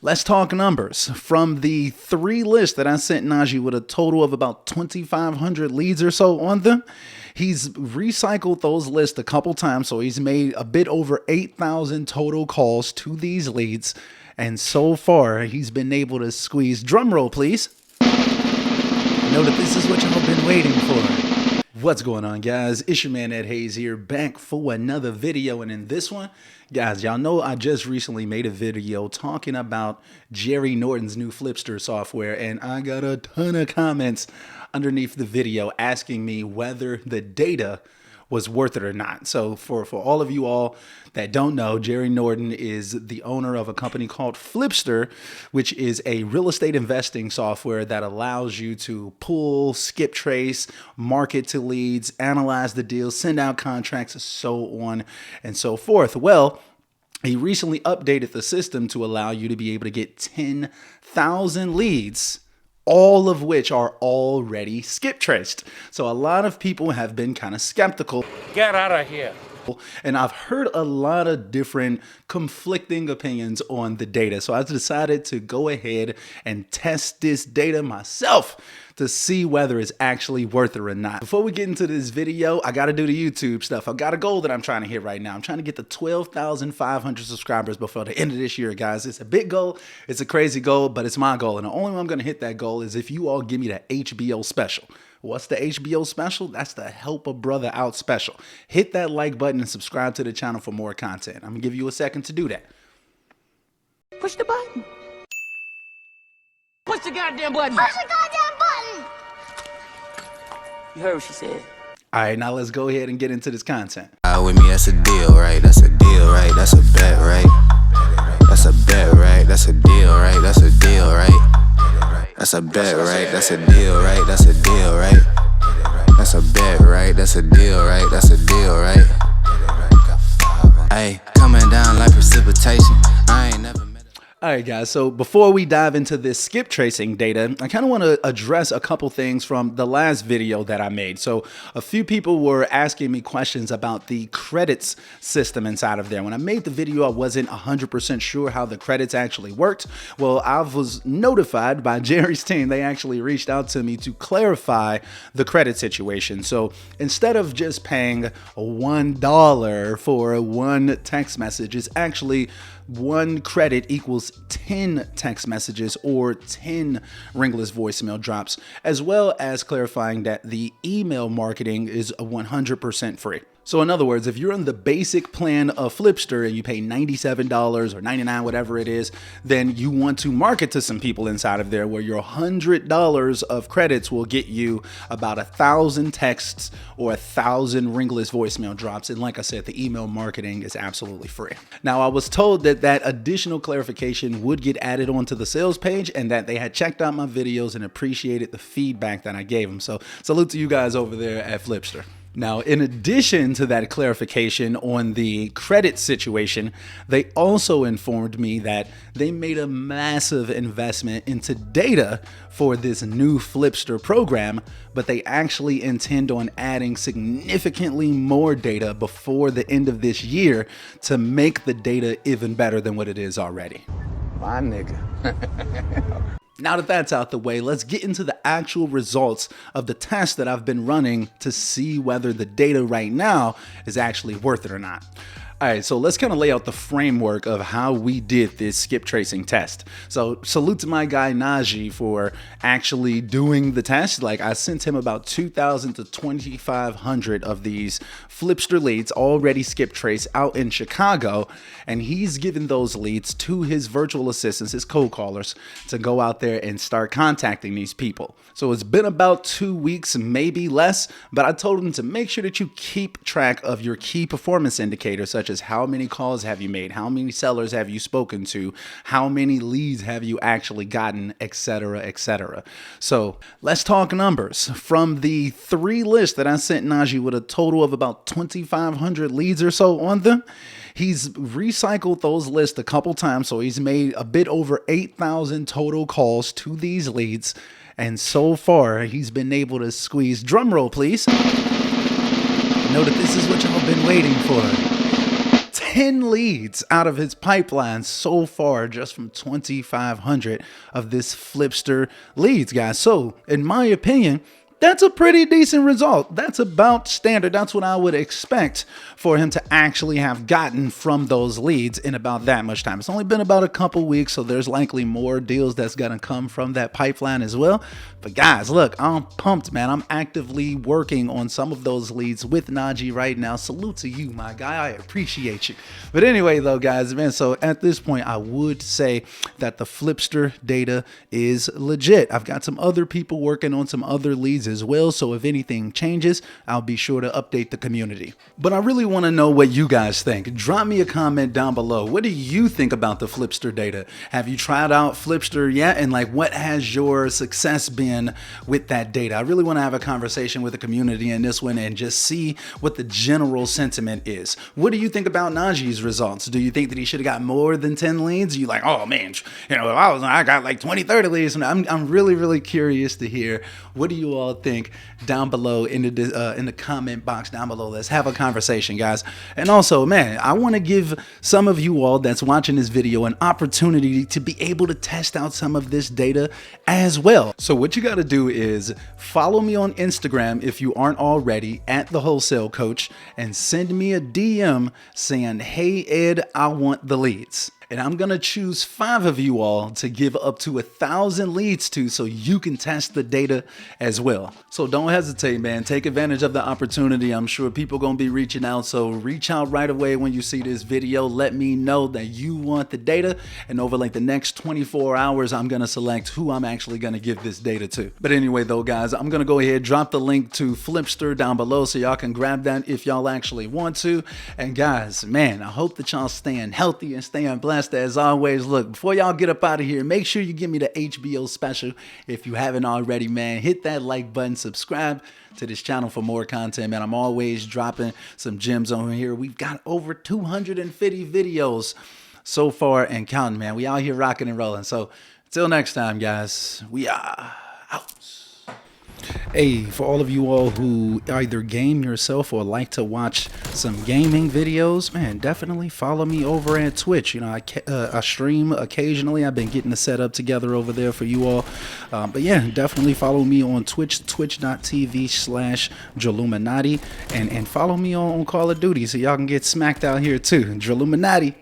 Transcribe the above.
Let's talk numbers. From the 3 lists that I sent Najee with a total of about 2,500 leads or so on them, he's recycled those lists a couple times, so he's made a bit over 8,000 total calls to these leads, and so far he's been able to squeeze, drum roll please, know that this is what y'all been waiting for. What's going on, guys? It's your man Ed Hayes here, back for another video. And in this one, guys, y'all know I just recently made a video talking about Jerry Norton's new Flipster software, and I got a ton of comments underneath the video asking me whether the data was worth it or not. So for all of you all that don't know, Jerry Norton is the owner of a company called Flipster, which is a real estate investing software that allows you to pull, skip trace, market to leads, analyze the deals, send out contracts, so on and so forth. Well, he recently updated the system to allow you to be able to get 10,000 leads, all of which are already skip traced. So a lot of people have been kind of skeptical. Get out of here. And I've heard a lot of different conflicting opinions on the data. So I decided to go ahead and test this data myself to see whether it's actually worth it or not. Before we get into this video, I got to do the YouTube stuff. I've got a goal that I'm trying to hit right now. I'm trying to get to 12,500 subscribers before the end of this year, guys. It's a big goal. It's a crazy goal, but it's my goal. And the only way I'm going to hit that goal is if you all give me the HBO special. What's the HBO special? That's the Help a Brother Out special. Hit that like button and subscribe to the channel for more content. I'm going to give you a second to do that. Push the button. Push the goddamn button. Push the goddamn button. You heard what she said. All right, now let's go ahead and get into this content. With me, that's a deal, right? That's a deal, right? That's a bet, right? That's a bet, right? That's a deal, right? That's a deal, right? That's a bet, right? That's a deal, right? That's a deal, right? That's a bet, right? That's a deal, right? That's a deal, right? Hey, coming down like precipitation. I ain't never met. All right, guys, so before we dive into this skip tracing data, I kind of want to address a couple things from the last video that I made. So a few people were asking me questions about the credits system inside of there. When I made the video, I wasn't 100% sure how the credits actually worked. Well, I was notified by Jerry's team. They actually reached out to me to clarify the credit situation. So instead of just paying $1 for one text message, it's actually 1 credit equals 10 text messages or 10 ringless voicemail drops, as well as clarifying that the email marketing is 100% free. So in other words, if you're on the basic plan of Flipster and you pay $97 or $99, whatever it is, then you want to market to some people inside of there where your $100 of credits will get you about 1,000 texts or 1,000 ringless voicemail drops. And like I said, the email marketing is absolutely free. Now, I was told that that additional clarification would get added onto the sales page and that they had checked out my videos and appreciated the feedback that I gave them. So salute to you guys over there at Flipster. Now, in addition to that clarification on the credit situation, they also informed me that they made a massive investment into data for this new Flipster program, but they actually intend on adding significantly more data before the end of this year to make the data even better than what it is already. My nigga. Now that that's out the way, let's get into the actual results of the test that I've been running to see whether the data right now is actually worth it or not. All right, so let's kind of lay out the framework of how we did this skip tracing test. So salute to my guy Najee for actually doing the test. Like, I sent him about 2,000 to 2,500 of these Flipster leads already skip trace out in Chicago, and he's given those leads to his virtual assistants, his cold callers, to go out there and start contacting these people. So it's been about 2 weeks, maybe less, but I told him to make sure that you keep track of your key performance indicators, such as how many calls have you made, how many sellers have you spoken to, how many leads have you actually gotten, etc., etc. So let's talk numbers. From the 3 lists that I sent Najee with a total of about 2,500 leads or so on them, he's recycled those lists a couple times, so he's made a bit over 8,000 total calls to these leads, and so far he's been able to squeeze, drum roll please, know that this is what y'all been waiting for, 10 leads out of his pipeline so far, just from 2,500 of this Flipster leads, guys. So in my opinion, that's a pretty decent result. That's about standard. That's what I would expect for him to actually have gotten from those leads in about that much time. It's only been about a couple weeks, so there's likely more deals that's gonna come from that pipeline as well. But guys, look, I'm pumped, man. I'm actively working on some of those leads with Najee right now. Salute to you, my guy. I appreciate you. But anyway, though, guys, man, so at this point, I would say that the Flipster data is legit. I've got some other people working on some other leads as well, so if anything changes, I'll be sure to update the community. But I really want to know what you guys think. Drop me a comment down below. What do you think about the Flipster data? Have you tried out Flipster yet? And like, what has your success been with that data? I really want to have a conversation with the community in this one and just see what the general sentiment is. What do you think about Najee's results? Do you think that he should have got more than 10 leads? You like, oh man, you know, I got like 20, 30 leads. I'm really curious to hear, what do you all think down below in the comment box down below? Let's have a conversation, guys. And also, man, I want to give some of you all that's watching this video an opportunity to be able to test out some of this data as well. So what you got to do is follow me on Instagram if you aren't already, at the Wholesale Coach, and send me a DM saying, hey Ed, I want the leads. And I'm gonna choose 5 of you all to give up to 1,000 leads to, so you can test the data as well. So don't hesitate, man. Take advantage of the opportunity. I'm sure people gonna be reaching out, so reach out right away when you see this video. Let me know that you want the data, and over like the next 24 hours, I'm gonna select who I'm actually gonna give this data to. But anyway though, guys, I'm gonna go ahead, drop the link to Flipster down below so y'all can grab that if y'all actually want to. And guys, man, I hope that y'all staying healthy and staying blessed. As always, look, before y'all get up out of here, make sure you give me the HBO special if you haven't already, man. Hit that like button, subscribe to this channel for more content, man. I'm always dropping some gems on here. We've got over 250 videos so far and counting, man. We out here rocking and rolling. So until next time, guys, we are out. Hey, for all of you all who either game yourself or like to watch some gaming videos, man, definitely follow me over at Twitch. You know, I stream occasionally. I've been getting the setup together over there for you all. But yeah, definitely follow me on Twitch, twitch.tv/Jaluminati, and follow me on Call of Duty so y'all can get smacked out here too. Jaluminati.